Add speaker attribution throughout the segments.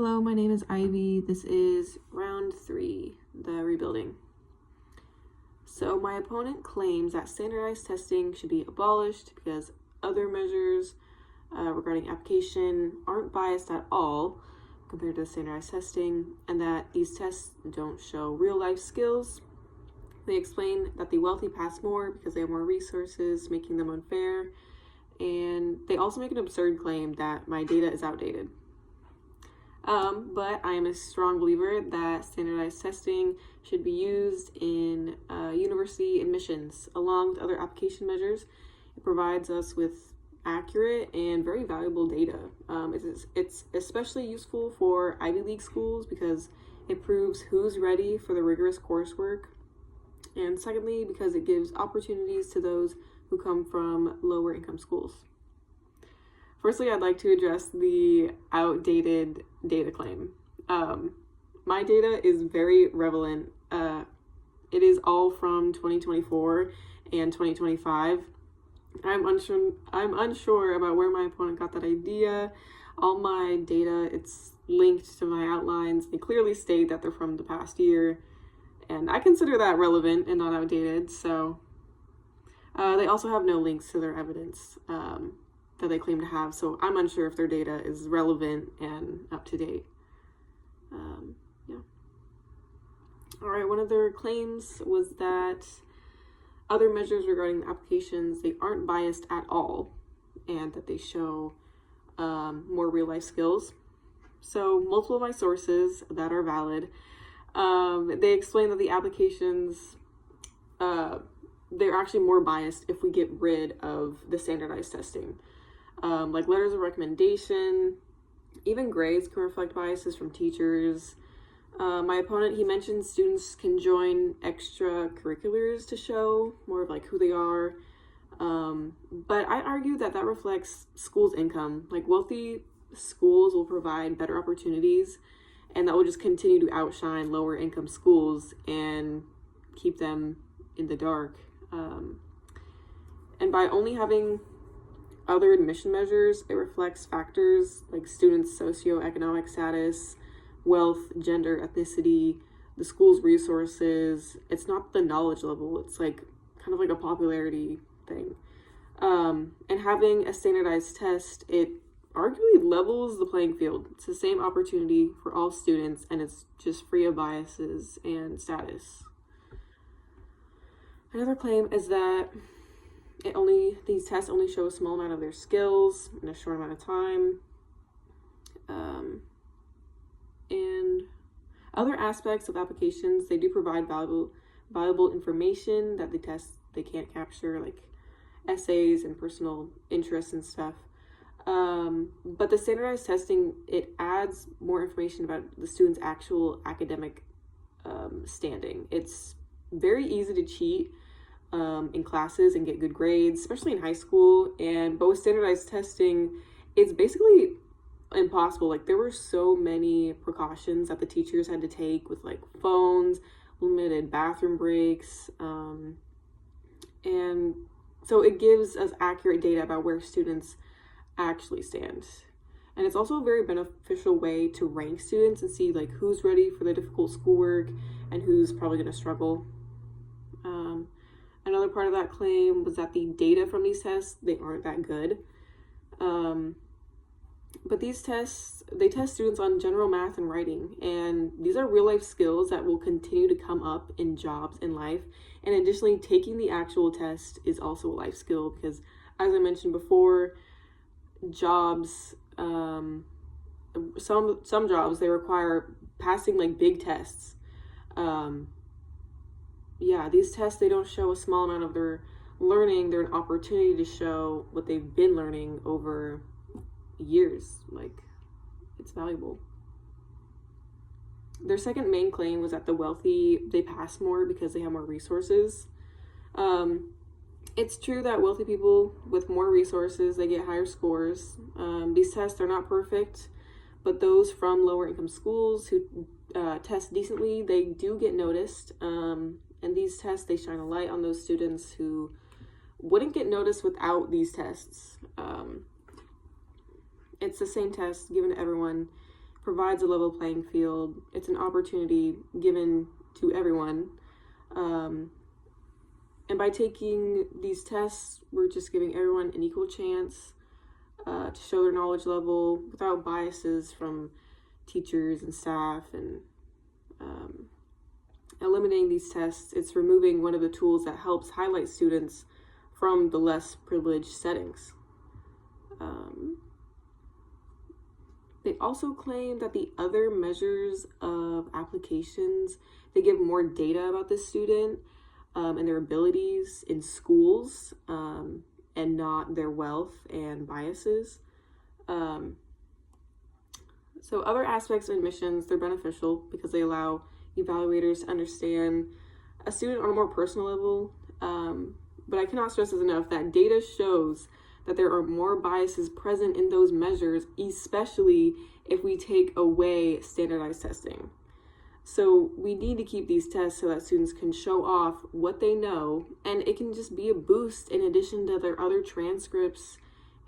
Speaker 1: Hello, my name is Ivy. This is round 3, the rebuilding. So my opponent claims that standardized testing should be abolished because other measures regarding application aren't biased at all compared to standardized testing, and that these tests don't show real-life skills. They explain that the wealthy pass more because they have more resources, making them unfair, and they also make an absurd claim that my data is outdated. But I am a strong believer that standardized testing should be used in university admissions along with other application measures. It provides us with accurate and very valuable data. It's especially useful for Ivy League schools because it proves who's ready for the rigorous coursework. And secondly, because it gives opportunities to those who come from lower income schools. Firstly, I'd like to address the outdated data claim. My data is very relevant. It is all from 2024 and 2025. I'm unsure about where my opponent got that idea. All my data, it's linked to my outlines. They clearly state that they're from the past year, and I consider that relevant and not outdated. So they also have no links to their evidence that they claim to have, so I'm unsure if their data is relevant and up to date. All right, one of their claims was that other measures regarding the applications, they aren't biased at all, and that they show more real-life skills. So multiple of my sources that are valid, they explain that the applications, they're actually more biased if we get rid of the standardized testing. Like letters of recommendation, even grades can reflect biases from teachers. My opponent, he mentions students can join extracurriculars to show more of like who they are. But I argue that reflects schools' income. Like wealthy schools will provide better opportunities, and that will just continue to outshine lower income schools and keep them in the dark. And by only having other admission measures, it reflects factors like students' socioeconomic status, wealth, gender, ethnicity, the school's resources. It's not the knowledge level. It's like kind of like a popularity thing. And having a standardized test, it arguably levels the playing field. It's the same opportunity for all students, and it's just free of biases and status. Another claim is that these tests only show a small amount of their skills in a short amount of time. And other aspects of applications, they do provide valuable information that they can't capture, like essays and personal interests and stuff. But the standardized testing, it adds more information about the student's actual academic standing. It's very easy to cheat in classes and get good grades, especially in high school. But with standardized testing, it's basically impossible. Like there were so many precautions that the teachers had to take with like phones, limited bathroom breaks, and so it gives us accurate data about where students actually stand. And it's also a very beneficial way to rank students and see like who's ready for the difficult schoolwork and who's probably going to struggle. Another part of that claim was that the data from these tests, they aren't that good. But these tests, they test students on general math and writing, and these are real life skills that will continue to come up in jobs in life. And additionally, taking the actual test is also a life skill because, as I mentioned before, jobs, some jobs, they require passing like big tests. These tests, they don't show a small amount of their learning. They're an opportunity to show what they've been learning over years. Like, it's valuable. Their second main claim was that the wealthy, they pass more because they have more resources. It's true that wealthy people with more resources, they get higher scores. These tests are not perfect, but those from lower income schools who test decently, they do get noticed. And these tests, they shine a light on those students who wouldn't get noticed without these tests. It's the same test given to everyone, provides a level playing field. It's an opportunity given to everyone. And by taking these tests, we're just giving everyone an equal chance to show their knowledge level without biases from teachers and staff. And eliminating these tests, it's removing one of the tools that helps highlight students from the less privileged settings. They also claim that the other measures of applications, they give more data about the student and their abilities in schools and not their wealth and biases. So other aspects of admissions, they're beneficial because they allow evaluators to understand a student on a more personal level. But I cannot stress this enough that data shows that there are more biases present in those measures, especially if we take away standardized testing. So we need to keep these tests so that students can show off what they know, and it can just be a boost in addition to their other transcripts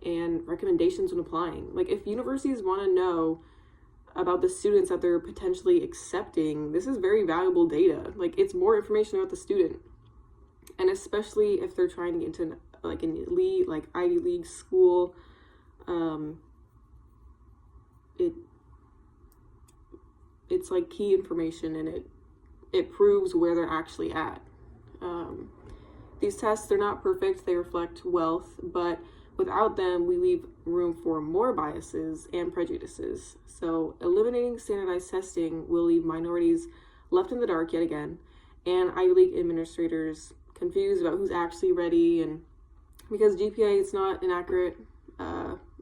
Speaker 1: and recommendations when applying. Like, if universities want to know about the students that they're potentially accepting, this is very valuable data. Like, it's more information about the student. And especially if they're trying to get into an elite, like Ivy League school, it's like key information, and it proves where they're actually at. These tests, they're not perfect, they reflect wealth, but without them, we leave room for more biases and prejudices. So eliminating standardized testing will leave minorities left in the dark yet again, and Ivy League administrators confused about who's actually ready. And because GPA is not an accurate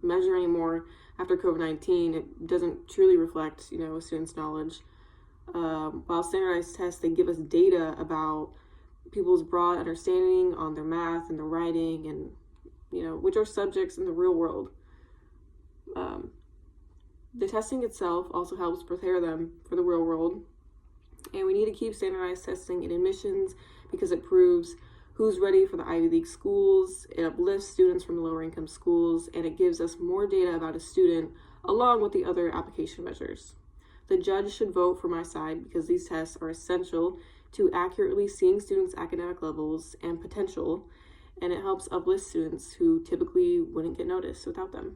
Speaker 1: measure anymore after COVID-19, it doesn't truly reflect, a student's knowledge. While standardized tests, they give us data about people's broad understanding on their math and their writing and, which are subjects in the real world. The testing itself also helps prepare them for the real world. And we need to keep standardized testing in admissions because it proves who's ready for the Ivy League schools, it uplifts students from lower income schools, and it gives us more data about a student along with the other application measures. The judge should vote for my side because these tests are essential to accurately seeing students' academic levels and potential, and it helps uplift students who typically wouldn't get noticed without them.